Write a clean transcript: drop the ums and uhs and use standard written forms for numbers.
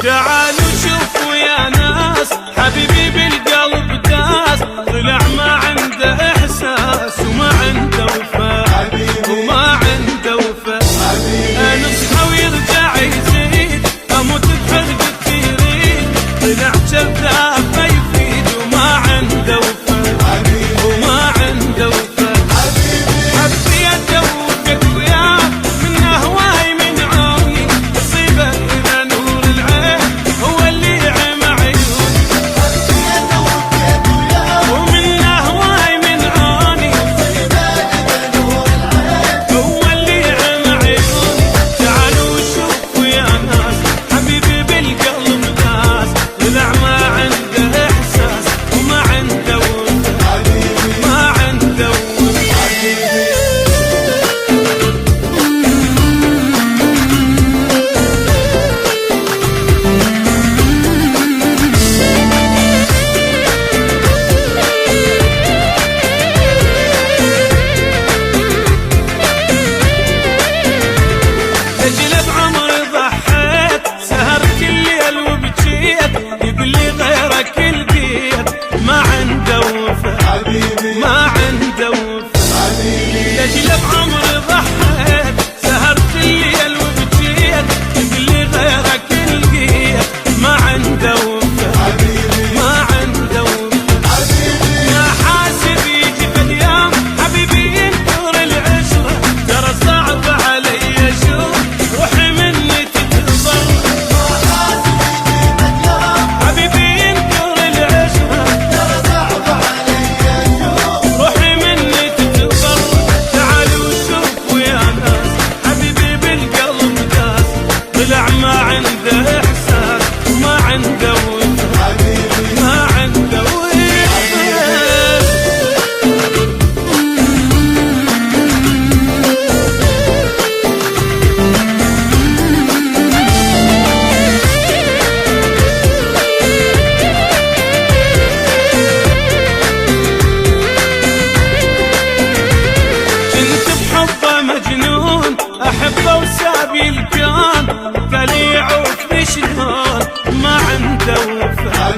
تعالوا شوفوا يا ناس، حبيبي بالقلب داس، طلع ما عنده احساس وما عنده وفاء، وما عنده وفاء. نصحى ويرجع يزيد، اموت بحرقة يريد، طلع كذاب ما يفيد وما عنده وفاء، وما عنده وفاء. حبي ادوقك وياه من هواي من عوني، تصيبه اذا نور العين هو اللي عم عيوني. حبي ادوقك وياه ومن هواي من عوني، تصيبه اذا نور العين هو اللي عم عيوني. تعالوا شوفوا يا ناس، حبيبي بالقلب داس، طلع ما عنده احساس وما عنده وفاء، ما عنده وفاء. اجل بعمري ضحيت، سهرت الليل وبجيت، يقول لي غيرك لقيت، ما عنده وفاء، ما عنده وفاء. اجل بعمري ضحيت، سهرت الليل وبجيت، يقول لي غيرك لقيت، ما عنده وفاء، ما عنده وفاء. يا حاسب يجي في اليوم حبيبي ينكر العشرة، ترى صعب علي اشوف روحي مني تتضر. حبيبي ينكر العشرة، ترى صعب علي اشوف روحي مني تتضر. تعالوا شوفوا يا ناس، حبيبي بالقلب داس، طلع ما عنده احساس وما عنده وفاء، ما عنده وفاء. كنت بحبه مجنون، احبه وسابي الكون، قال يعوفني شلون ما عنده وفاء،